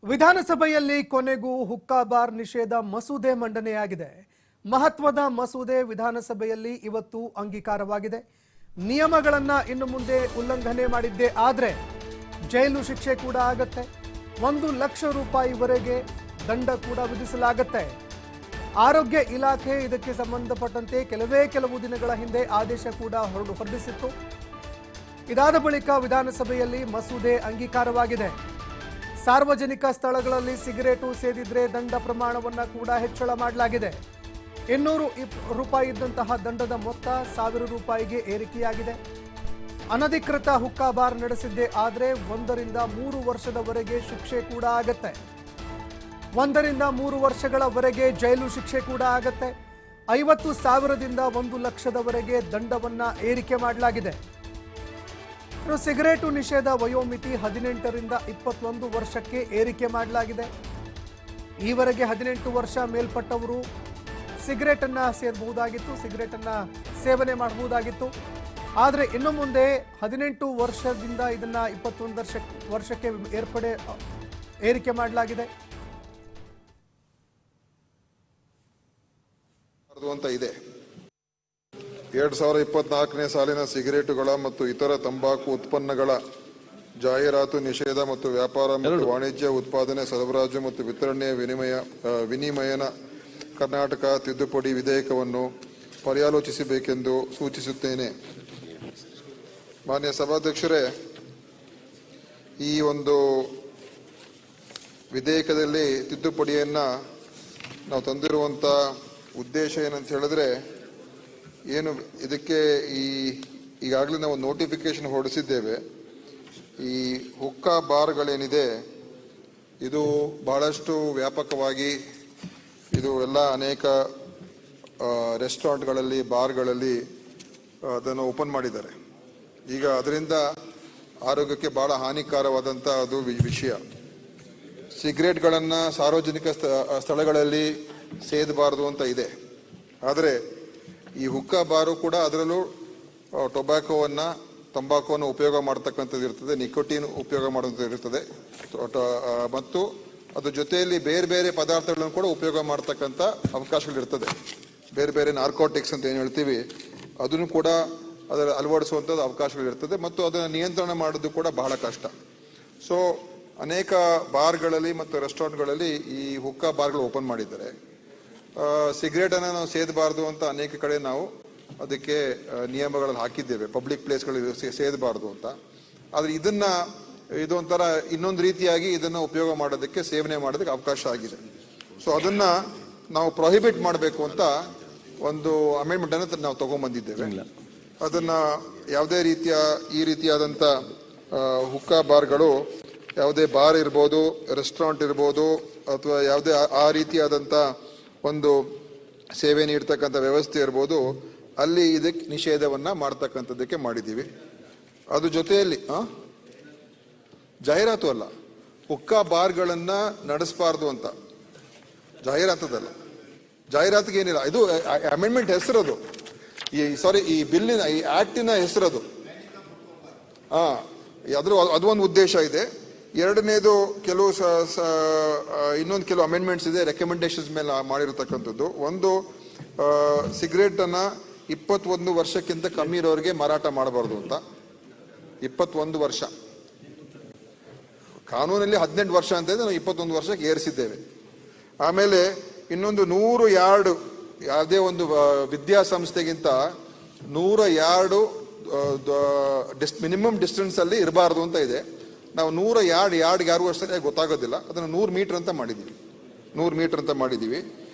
ವಿಧಾನಸಭೆಯಲ್ಲಿ ಕೊನೆಗೂ ಹುಕ್ಕಾ ಬಾರ್ ನಿಷೇಧ ಮಸೂದೆ ಮಂಡನೆಯಾಗಿದೆ. ಮಹತ್ವದ ಮಸೂದೆ ವಿಧಾನಸಭೆಯಲ್ಲಿ ಇವತ್ತು ಅಂಗೀಕಾರವಾಗಿದೆ. ನಿಯಮಗಳನ್ನು ಇನ್ನು ಮುಂದೆ ಉಲ್ಲಂಘನೆ ಮಾಡಿದ್ದೇ ಆದರೆ ಜೈಲು ಶಿಕ್ಷೆ ಕೂಡ ಆಗುತ್ತೆ. 1 ಲಕ್ಷ ರೂಪಾಯಿವರೆಗೆ ದಂಡ ಕೂಡ ವಿಧಿಸಲಾಗುತ್ತೆ. ಆರೋಗ್ಯ ಇಲಾಖೆ ಇದಕ್ಕೆ ಸಂಬಂಧಪಟ್ಟಂತೆ ಕೆಲವು ದಿನಗಳ ಹಿಂದೆ ಆದೇಶ ಕೂಡ ಹೊರಡಿಸಿತ್ತು. ಇದಾದ ಬಳಿಕ ವಿಧಾನಸಭೆಯಲ್ಲಿ ಮಸೂದೆ ಅಂಗೀಕಾರವಾಗಿದೆ. ಸಾರ್ವಜನಿಕ ಸ್ಥಳಗಳಲ್ಲಿ ಸಿಗರೇಟು ಸೇದಿದ್ರೆ ದಂಡ ಪ್ರಮಾಣವನ್ನು ಕೂಡ ಹೆಚ್ಚಳ ಮಾಡಲಾಗಿದೆ. 200 ರೂಪಾಯಿ ಇದ್ದಂತಹ ದಂಡದ ಮೊತ್ತ 1000 ರೂಪಾಯಿಗೆ ಏರಿಕೆಯಾಗಿದೆ. ಅನಧಿಕೃತ ಹುಕ್ಕಾ ಬಾರ್ ನಡೆಸಿದ್ದೇ ಆದರೆ 1 ರಿಂದ 3 ವರ್ಷದವರೆಗೆ ಶಿಕ್ಷೆ ಕೂಡ ಆಗುತ್ತೆ. 1 ರಿಂದ 3 ವರ್ಷಗಳವರೆಗೆ ಜೈಲು ಶಿಕ್ಷೆ ಕೂಡ ಆಗುತ್ತೆ. 50,000ದಿಂದ 1 ಲಕ್ಷದವರೆಗೆ ದಂಡವನ್ನು ಏರಿಕೆ ಮಾಡಲಾಗಿದೆ. ಸಿಗರೇಟು ನಿಷೇಧ ವಯೋಮಿತಿ 18 ರಿಂದ 21 ವರ್ಷಕ್ಕೆ ಏರಿಕೆ ಮಾಡಲಾಗಿದೆ. ಈವರೆಗೆ 18 ವರ್ಷ ಮೇಲ್ಪಟ್ಟವರು ಸಿಗರೇಟನ್ನು ಸೇದಬಹುದಾಗಿತ್ತು, ಸಿಗರೇಟನ್ನು ಸೇವನೆ ಮಾಡಬಹುದಾಗಿತ್ತು. ಆದರೆ ಇನ್ನು ಮುಂದೆ 18 ವರ್ಷದಿಂದ ಇದನ್ನ 21 ವರ್ಷಕ್ಕೆ ಏರಿಕೆ ಮಾಡಲಾಗಿದೆ ಅಂತ ಇದೆ. 2024ನೇ ಸಾಲಿನ ಸಿಗರೇಟುಗಳ ಮತ್ತು ಇತರ ತಂಬಾಕು ಉತ್ಪನ್ನಗಳ ಜಾಹೀರಾತು ನಿಷೇಧ ಮತ್ತು ವ್ಯಾಪಾರ ಮತ್ತು ವಾಣಿಜ್ಯ ಉತ್ಪಾದನೆ ಸರಬರಾಜು ಮತ್ತು ವಿತರಣೆಯ ವಿನಿಮಯನ ಕರ್ನಾಟಕ ತಿದ್ದುಪಡಿ ವಿಧೇಯಕವನ್ನು ಪರ್ಯಾಲೋಚಿಸಬೇಕೆಂದು ಸೂಚಿಸುತ್ತೇನೆ. ಮಾನ್ಯ ಸಭಾಧ್ಯಕ್ಷರೇ, ಈ ಒಂದು ವಿಧೇಯಕದಲ್ಲಿ ತಿದ್ದುಪಡಿಯನ್ನ ನಾವು ತಂದಿರುವಂತ ಉದ್ದೇಶ ಏನಂತ ಹೇಳಿದ್ರೆ, ಏನು ಇದಕ್ಕೆ ಈಗಾಗಲೇ ನಾವು ನೋಟಿಫಿಕೇಶನ್ ಹೊರಡಿಸಿದ್ದೇವೆ. ಈ ಹುಕ್ಕಾ ಬಾರ್ಗಳೇನಿದೆ ಇದು ಬಹಳಷ್ಟು ವ್ಯಾಪಕವಾಗಿ ಇದು ಎಲ್ಲ ಅನೇಕ ರೆಸ್ಟೋರೆಂಟ್ಗಳಲ್ಲಿ ಬಾರ್ಗಳಲ್ಲಿ ಅದನ್ನು ಓಪನ್ ಮಾಡಿದ್ದಾರೆ. ಈಗ ಅದರಿಂದ ಆರೋಗ್ಯಕ್ಕೆ ಬಹಳ ಹಾನಿಕಾರವಾದಂಥ ಅದು ವಿಷಯ. ಸಿಗರೇಟ್ಗಳನ್ನು ಸಾರ್ವಜನಿಕ ಸ್ಥಳಗಳಲ್ಲಿ ಸೇದಬಾರದು ಅಂತ ಇದೆ. ಆದರೆ ಈ ಹುಕ್ಕಾ ಬಾರು ಕೂಡ ಅದರಲ್ಲೂ ಟೊಬ್ಯಾಕೋವನ್ನು ತಂಬಾಕುವನ್ನು ಉಪಯೋಗ ಮಾಡತಕ್ಕಂಥದ್ದು ಇರ್ತದೆ, ನಿಕೋಟಿನ್ ಉಪಯೋಗ ಮಾಡುವಂಥದ್ದು ಇರ್ತದೆ, ಮತ್ತು ಅದ್ರ ಜೊತೆಯಲ್ಲಿ ಬೇರೆ ಬೇರೆ ಪದಾರ್ಥಗಳನ್ನು ಕೂಡ ಉಪಯೋಗ ಮಾಡತಕ್ಕಂಥ ಅವಕಾಶಗಳಿರ್ತದೆ. ಬೇರೆ ಬೇರೆ ನಾರ್ಕೋಟಿಕ್ಸ್ ಅಂತ ಏನು ಹೇಳ್ತೀವಿ ಅದನ್ನು ಕೂಡ ಅದರ ಅಳವಡಿಸುವಂಥದ್ದು ಅವಕಾಶಗಳಿರ್ತದೆ ಮತ್ತು ಅದನ್ನು ನಿಯಂತ್ರಣ ಮಾಡೋದು ಕೂಡ ಬಹಳ ಕಷ್ಟ. ಸೊ ಅನೇಕ ಬಾರ್ಗಳಲ್ಲಿ ಮತ್ತು ರೆಸ್ಟೋರೆಂಟ್ಗಳಲ್ಲಿ ಈ ಹುಕ್ಕಾ ಬಾರ್ಗಳು ಓಪನ್ ಮಾಡಿದ್ದಾರೆ. ಸಿಗರೇಟನ್ನು ನಾವು ಸೇದಬಾರ್ದು ಅಂತ ಅನೇಕ ಕಡೆ ನಾವು ಅದಕ್ಕೆ ನಿಯಮಗಳಲ್ಲಿ ಹಾಕಿದ್ದೇವೆ, ಪಬ್ಲಿಕ್ ಪ್ಲೇಸ್ಗಳಲ್ಲಿ ಸೇದಬಾರ್ದು ಅಂತ. ಆದರೆ ಇದು ಒಂಥರ ಇನ್ನೊಂದು ರೀತಿಯಾಗಿ ಇದನ್ನು ಉಪಯೋಗ ಮಾಡೋದಕ್ಕೆ, ಸೇವನೆ ಮಾಡೋದಕ್ಕೆ ಅವಕಾಶ ಆಗಿದೆ. ಸೊ ಅದನ್ನ ನಾವು ಪ್ರೊಹಿಬಿಟ್ ಮಾಡಬೇಕು ಅಂತ ಒಂದು ಅಮೆಂಡ್ಮೆಂಟ್ ಅನ್ನು ನಾವು ತಗೊಂಡ್ಬಂದಿದ್ದೇವೆ. ಅದನ್ನ ಯಾವುದೇ ಈ ರೀತಿಯಾದಂಥ ಹುಕ್ಕಾ ಬಾರ್ಗಳು, ಯಾವುದೇ ಬಾರ್ ಇರ್ಬೋದು, ರೆಸ್ಟೋರೆಂಟ್ ಇರ್ಬೋದು, ಅಥವಾ ಯಾವುದೇ ಆ ರೀತಿಯಾದಂಥ ಒಂದು ಸೇವೆ ನೀಡ್ತಕ್ಕಂಥ ವ್ಯವಸ್ಥೆ ಇರ್ಬೋದು, ಅಲ್ಲಿ ಇದಕ್ಕೆ ನಿಷೇಧವನ್ನ ಮಾಡ್ತಕ್ಕಂಥದ್ದಕ್ಕೆ ಮಾಡಿದ್ದೀವಿ. ಅದ್ರ ಜೊತೆಯಲ್ಲಿ ಜಾಹೀರಾತು ಅಲ್ಲ, ಹುಕ್ಕಾ ಬಾರ್ಗಳನ್ನ ನಡೆಸಬಾರ್ದು ಅಂತ ಜಾಹೀರಾತದಲ್ಲ, ಜಾಹೀರಾತಿಗೆ ಏನಿಲ್ಲ. ಇದು ಅಮೆಂಡ್ಮೆಂಟ್ ಹೆಸರದು, ಈ ಬಿಲ್ಲಿನ, ಈ ಆಕ್ಟಿನ ಹೆಸರದು. ಅದು ಒಂದು ಉದ್ದೇಶ ಇದೆ. ಎರಡನೇದು ಇನ್ನೊಂದು ಕೆಲವು ಅಮೆಂಡ್ಮೆಂಟ್ಸ್ ಇದೆ, ರೆಕಮೆಂಡೇಶನ್ಸ್ ಮೇಲೆ ಮಾಡಿರತಕ್ಕಂಥದ್ದು. ಒಂದು, ಸಿಗರೇಟ್ ಅನ್ನ 21 ವರ್ಷಕ್ಕಿಂತ ಕಮ್ಮಿ ಇರೋರಿಗೆ ಮಾರಾಟ ಮಾಡಬಾರ್ದು ಅಂತ. 21 ವರ್ಷ, ಕಾನೂನಲ್ಲಿ 18 ವರ್ಷ ಅಂತ ಇದೆ, ನಾವು 21 ವರ್ಷಕ್ಕೆ ಏರಿಸಿದ್ದೇವೆ. ಆಮೇಲೆ ಇನ್ನೊಂದು 100 ಯಾರ್ಡ್, ಯಾವುದೇ ಒಂದು ವಿದ್ಯಾಸಂಸ್ಥೆಗಿಂತ 100 ಯಾರ್ಡ್ ಮಿನಿಮಮ್ ಡಿಸ್ಟೆನ್ಸ್ ಅಲ್ಲಿ ಇರಬಾರ್ದು ಅಂತ ಇದೆ. ನಾವು 100 ಯಾರ್ಡ್ ಯಾರು ಅಷ್ಟೇ ಗೊತ್ತಾಗೋದಿಲ್ಲ, ಅದನ್ನು 100 ಮೀಟರ್ ಅಂತ ಮಾಡಿದ್ದೀವಿ.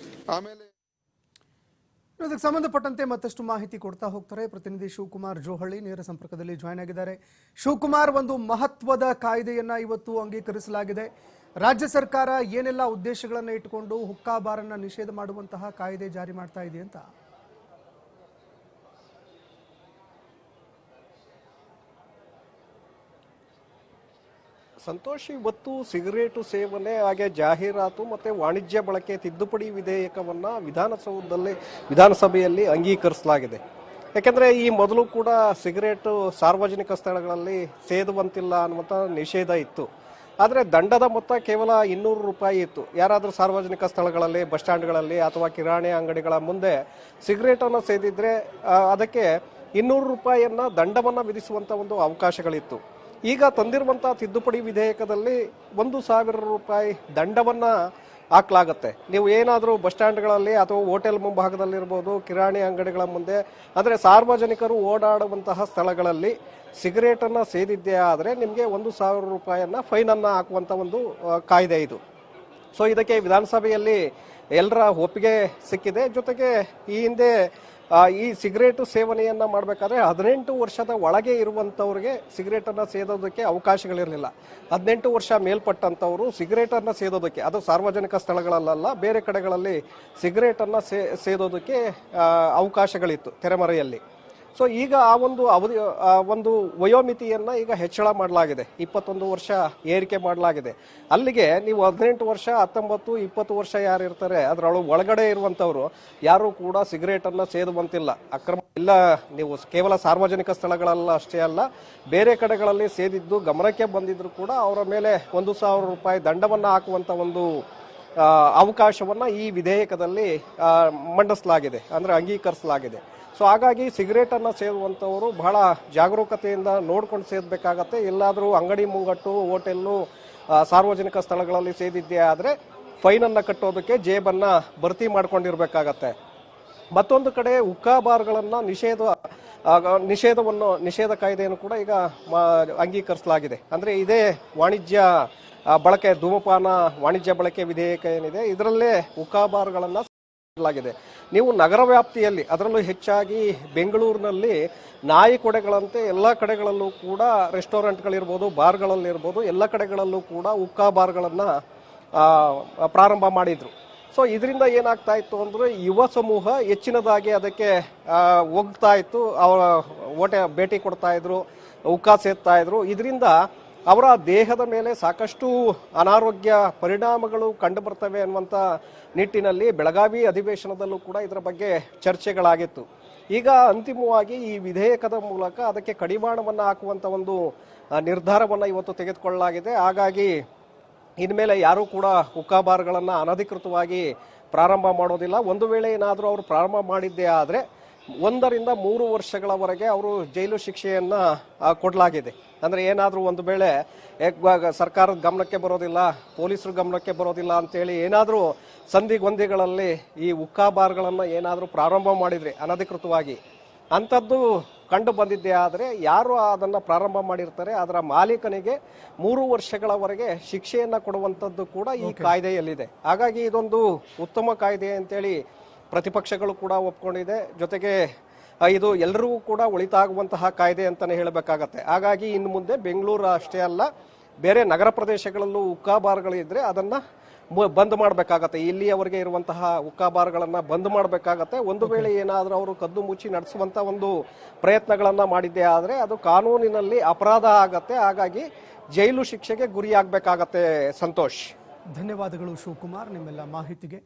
ಆಮೇಲೆ ಇದಕ್ಕೆ ಸಂಬಂಧಪಟ್ಟಂತೆ ಮತ್ತಷ್ಟು ಮಾಹಿತಿ ಕೊಡ್ತಾ ಹೋಗ್ತಾರೆ ಪ್ರತಿನಿಧಿ ಶಿವಕುಮಾರ್ ಜೋಹಳ್ಳಿ ನೇರ ಸಂಪರ್ಕದಲ್ಲಿ ಜಾಯ್ನ್ ಆಗಿದ್ದಾರೆ. ಶಿವಕುಮಾರ್, ಒಂದು ಮಹತ್ವದ ಕಾಯ್ದೆಯನ್ನ ಇವತ್ತು ಅಂಗೀಕರಿಸಲಾಗಿದೆ. ರಾಜ್ಯ ಸರ್ಕಾರ ಏನೆಲ್ಲ ಉದ್ದೇಶಗಳನ್ನು ಇಟ್ಟುಕೊಂಡು ಹುಕ್ಕಾ ಬಾರನ್ನ ನಿಷೇಧ ಮಾಡುವಂತಹ ಕಾಯ್ದೆ ಜಾರಿ ಮಾಡ್ತಾ ಇದೆ ಅಂತ? ಸಂತೋಷ್, ಇವತ್ತು ಸಿಗರೇಟು ಸೇವನೆ ಹಾಗೆ ಜಾಹೀರಾತು ಮತ್ತೆ ವಾಣಿಜ್ಯ ಬಳಕೆ ತಿದ್ದುಪಡಿ ವಿಧೇಯಕವನ್ನ ವಿಧಾನಸಭೆಯಲ್ಲಿ ಅಂಗೀಕರಿಸಲಾಗಿದೆ. ಯಾಕೆಂದ್ರೆ ಈ ಮೊದಲು ಕೂಡ ಸಿಗರೇಟು ಸಾರ್ವಜನಿಕ ಸ್ಥಳಗಳಲ್ಲಿ ಸೇದುವಂತಿಲ್ಲ ಅನ್ನುವಂಥ ನಿಷೇಧ ಇತ್ತು. ಆದರೆ ದಂಡದ ಮೊತ್ತ ಕೇವಲ 200 ರೂಪಾಯಿ ಇತ್ತು. ಯಾರಾದರೂ ಸಾರ್ವಜನಿಕ ಸ್ಥಳಗಳಲ್ಲಿ, ಬಸ್ ಸ್ಟ್ಯಾಂಡ್ಗಳಲ್ಲಿ ಅಥವಾ ಕಿರಾಣಿ ಅಂಗಡಿಗಳ ಮುಂದೆ ಸಿಗರೇಟನ್ನು ಸೇದಿದ್ರೆ ಅದಕ್ಕೆ 200 ರೂಪಾಯಿಯನ್ನ ದಂಡವನ್ನು ವಿಧಿಸುವಂತ ಒಂದು ಅವಕಾಶಗಳಿತ್ತು. ಈಗ ತಂದಿರುವಂಥ ತಿದ್ದುಪಡಿ ವಿಧೇಯಕದಲ್ಲಿ 1,000 ರೂಪಾಯಿ ದಂಡವನ್ನ ಹಾಕ್ಲಾಗತ್ತೆ. ನೀವು ಏನಾದರೂ ಬಸ್ ಸ್ಟ್ಯಾಂಡ್ಗಳಲ್ಲಿ ಅಥವಾ ಹೋಟೆಲ್ ಮುಂಭಾಗದಲ್ಲಿರ್ಬೋದು, ಕಿರಾಣಿ ಅಂಗಡಿಗಳ ಮುಂದೆ, ಅಂದರೆ ಸಾರ್ವಜನಿಕರು ಓಡಾಡುವಂತಹ ಸ್ಥಳಗಳಲ್ಲಿ ಸಿಗರೇಟನ್ನು ಸೇದಿದ್ದೇ ಆದರೆ ನಿಮಗೆ 1,000 ರೂಪಾಯಿಯನ್ನ ಫೈನನ್ನು ಹಾಕುವಂಥ ಒಂದು ಕಾಯ್ದೆ ಇದು. ಸೊ ಇದಕ್ಕೆ ವಿಧಾನಸಭೆಯಲ್ಲಿ ಎಲ್ಲರ ಒಪ್ಪಿಗೆ ಸಿಕ್ಕಿದೆ. ಜೊತೆಗೆ ಈ ಹಿಂದೆ ಈ ಸಿಗರೇಟು ಸೇವನೆಯನ್ನ ಮಾಡಬೇಕಾದ್ರೆ 18 ವರ್ಷದ ಒಳಗೆ ಇರುವಂತವ್ರಿಗೆ ಸಿಗರೇಟನ್ನು ಸೇದೋದಕ್ಕೆ ಅವಕಾಶಗಳಿರಲಿಲ್ಲ. 18 ವರ್ಷ ಮೇಲ್ಪಟ್ಟಂತವರು ಸಿಗರೇಟನ್ನು ಸೇದೋದಕ್ಕೆ, ಅದು ಸಾರ್ವಜನಿಕ ಸ್ಥಳಗಳಲ್ಲ, ಬೇರೆ ಕಡೆಗಳಲ್ಲಿ ಸಿಗರೇಟನ್ನು ಸೇದೋದಕ್ಕೆ ಅವಕಾಶಗಳಿತ್ತು ತೆರೆಮರೆಯಲ್ಲಿ. ಸೊ ಈಗ ಆ ಒಂದು ಒಂದು ವಯೋಮಿತಿಯನ್ನ ಈಗ ಹೆಚ್ಚಳ ಮಾಡಲಾಗಿದೆ, 21 ವರ್ಷ ಏರಿಕೆ ಮಾಡಲಾಗಿದೆ. ಅಲ್ಲಿಗೆ ನೀವು 18 ವರ್ಷ, 19, 20 ವರ್ಷ ಯಾರು ಇರ್ತಾರೆ ಒಳಗಡೆ ಇರುವಂತವ್ರು ಯಾರು ಕೂಡ ಸಿಗರೇಟನ್ನು ಸೇದುವಂತಿಲ್ಲ. ಅಕ್ರಮ ಇಲ್ಲ, ನೀವು ಕೇವಲ ಸಾರ್ವಜನಿಕ ಸ್ಥಳಗಳಲ್ಲ ಅಷ್ಟೇ ಅಲ್ಲ, ಬೇರೆ ಕಡೆಗಳಲ್ಲಿ ಸೇದಿದ್ದು ಗಮನಕ್ಕೆ ಬಂದಿದ್ರು ಕೂಡ ಅವರ ಮೇಲೆ 1,000 ರೂಪಾಯಿ ದಂಡವನ್ನ ಹಾಕುವಂತ ಒಂದು ಅವಕಾಶವನ್ನ ಈ ವಿಧೇಯಕದಲ್ಲಿ ಮಂಡಿಸಲಾಗಿದೆ, ಅಂದ್ರೆ ಅಂಗೀಕರಿಸಲಾಗಿದೆ. ಸೊ ಹಾಗಾಗಿ ಸಿಗರೇಟನ್ನು ಸೇದುವಂಥವರು ಬಹಳ ಜಾಗರೂಕತೆಯಿಂದ ನೋಡ್ಕೊಂಡು ಸೇದಬೇಕಾಗತ್ತೆ. ಎಲ್ಲಾದರೂ ಅಂಗಡಿ ಮುಂಗಟ್ಟು, ಹೋಟೆಲ್ಲು, ಸಾರ್ವಜನಿಕ ಸ್ಥಳಗಳಲ್ಲಿ ಸೇದಿದ್ದೇ ಆದರೆ ಫೈನನ್ನು ಕಟ್ಟೋದಕ್ಕೆ ಜೇಬನ್ನು ಭರ್ತಿ ಮಾಡ್ಕೊಂಡಿರ್ಬೇಕಾಗತ್ತೆ. ಮತ್ತೊಂದು ಕಡೆ ಹುಕ್ಕಾ ಬಾರ್ಗಳನ್ನು ನಿಷೇಧ ಕಾಯ್ದೆಯನ್ನು ಕೂಡ ಈಗ ಅಂಗೀಕರಿಸಲಾಗಿದೆ. ಅಂದರೆ ಇದೇ ವಾಣಿಜ್ಯ ಬಳಕೆ, ಧೂಮಪಾನ ವಾಣಿಜ್ಯ ಬಳಕೆ ವಿಧೇಯಕ ಏನಿದೆ, ಇದರಲ್ಲೇ ಹುಕ್ಕಾ ಬಾರ್ಗಳನ್ನು ಲಾಗಿದೆ. ನೀವು ನಗರ ವ್ಯಾಪ್ತಿಯಲ್ಲಿ, ಅದರಲ್ಲೂ ಹೆಚ್ಚಾಗಿ ಬೆಂಗಳೂರಿನಲ್ಲಿ ನಾಯಿ ಕೊಡೆಗಳಂತೆ ಎಲ್ಲ ಕಡೆಗಳಲ್ಲೂ ಕೂಡ ರೆಸ್ಟೋರೆಂಟ್ಗಳಿರ್ಬೋದು, ಬಾರ್ಗಳಲ್ಲಿರ್ಬೋದು, ಎಲ್ಲ ಕಡೆಗಳಲ್ಲೂ ಕೂಡ ಹುಕ್ಕಾ ಬಾರ್ಗಳನ್ನು ಪ್ರಾರಂಭ ಮಾಡಿದ್ರು. ಸೊ ಇದರಿಂದ ಏನಾಗ್ತಾ ಇತ್ತು ಅಂದ್ರೆ ಯುವ ಸಮೂಹ ಹೆಚ್ಚಿನದಾಗಿ ಅದಕ್ಕೆ ಹೋಗ್ತಾ ಇತ್ತು, ಅವರ ಭೇಟಿ ಕೊಡ್ತಾ ಇದ್ರು, ಹುಕ್ಕಾ ಸೇದ್ತಾ ಇದ್ರು. ಇದರಿಂದ ಅವರ ದೇಹದ ಮೇಲೆ ಸಾಕಷ್ಟು ಅನಾರೋಗ್ಯ ಪರಿಣಾಮಗಳು ಕಂಡು ಬರ್ತವೆ ಅನ್ನುವಂಥ ನಿಟ್ಟಿನಲ್ಲಿ ಬೆಳಗಾವಿ ಅಧಿವೇಶನದಲ್ಲೂ ಕೂಡ ಇದರ ಬಗ್ಗೆ ಚರ್ಚೆಗಳಾಗಿತ್ತು. ಈಗ ಅಂತಿಮವಾಗಿ ಈ ವಿಧೇಯಕದ ಮೂಲಕ ಅದಕ್ಕೆ ಕಡಿವಾಣವನ್ನು ಹಾಕುವಂತ ಒಂದು ನಿರ್ಧಾರವನ್ನು ಇವತ್ತು ತೆಗೆದುಕೊಳ್ಳಲಾಗಿದೆ. ಹಾಗಾಗಿ ಇನ್ಮೇಲೆ ಯಾರೂ ಕೂಡ ಹುಕ್ಕಾ ಬಾರ್ಗಳನ್ನು ಅನಧಿಕೃತವಾಗಿ ಪ್ರಾರಂಭ ಮಾಡೋದಿಲ್ಲ. ಒಂದು ವೇಳೆ ಏನಾದರೂ ಅವರು ಪ್ರಾರಂಭ ಮಾಡಿದ್ದೇ ಆದರೆ 1 ರಿಂದ 3 ವರ್ಷಗಳವರೆಗೆ ಅವರು ಜೈಲು ಶಿಕ್ಷೆಯನ್ನ ಕೊಡಲಾಗಿದೆ. ಅಂದ್ರೆ ಏನಾದರೂ ಒಂದು ವೇಳೆ ಸರ್ಕಾರದ ಗಮನಕ್ಕೆ ಬರೋದಿಲ್ಲ, ಪೊಲೀಸರ ಗಮನಕ್ಕೆ ಬರೋದಿಲ್ಲ ಅಂತೇಳಿ ಏನಾದರೂ ಸಂಧಿಗೊಂದಿಗಳಲ್ಲಿ ಈ ಹುಕ್ಕಾ ಬಾರ್ಗಳನ್ನು ಏನಾದರೂ ಪ್ರಾರಂಭ ಮಾಡಿದ್ರೆ ಅನಧಿಕೃತವಾಗಿ, ಅಂಥದ್ದು ಕಂಡು ಬಂದಿದ್ದೇ ಆದರೆ ಯಾರು ಅದನ್ನು ಪ್ರಾರಂಭ ಮಾಡಿರ್ತಾರೆ ಅದರ ಮಾಲೀಕನಿಗೆ 3 ವರ್ಷಗಳವರೆಗೆ ಶಿಕ್ಷೆಯನ್ನ ಕೊಡುವಂಥದ್ದು ಕೂಡ ಈ ಕಾಯ್ದೆಯಲ್ಲಿದೆ. ಹಾಗಾಗಿ ಇದೊಂದು ಉತ್ತಮ ಕಾಯ್ದೆ ಅಂತೇಳಿ ಪ್ರತಿಪಕ್ಷಗಳು ಕೂಡ ಒಪ್ಕೊಂಡಿದೆ. ಜೊತೆಗೆ ಇದು ಎಲ್ಲರಿಗೂ ಕೂಡ ಒಳಿತಾಗುವಂತಹ ಕಾಯ್ದೆ ಅಂತಾನೆ ಹೇಳಬೇಕಾಗತ್ತೆ. ಹಾಗಾಗಿ ಇನ್ನು ಮುಂದೆ ಬೆಂಗಳೂರು ಅಷ್ಟೇ ಅಲ್ಲ, ಬೇರೆ ನಗರ ಪ್ರದೇಶಗಳಲ್ಲೂ ಹುಕ್ಕಾ ಬಾರ್ಗಳಿದ್ರೆ ಅದನ್ನ ಬಂದ್ ಮಾಡಬೇಕಾಗತ್ತೆ. ಇಲ್ಲಿಯವರೆಗೆ ಇರುವಂತಹ ಹುಕ್ಕಾ ಬಾರ್ಗಳನ್ನ ಬಂದ್ ಮಾಡಬೇಕಾಗತ್ತೆ. ಒಂದು ವೇಳೆ ಏನಾದರೂ ಅವರು ಕದ್ದು ಮುಚ್ಚಿ ನಡೆಸುವಂತ ಒಂದು ಪ್ರಯತ್ನಗಳನ್ನ ಮಾಡಿದ್ದೇ ಆದರೆ ಅದು ಕಾನೂನಿನಲ್ಲಿ ಅಪರಾಧ ಆಗತ್ತೆ. ಹಾಗಾಗಿ ಜೈಲು ಶಿಕ್ಷೆಗೆ ಗುರಿಯಾಗಬೇಕಾಗತ್ತೆ. ಸಂತೋಷ್, ಧನ್ಯವಾದಗಳು ಶಿವಕುಮಾರ್ ನಿಮ್ಮೆಲ್ಲ ಮಾಹಿತಿಗೆ.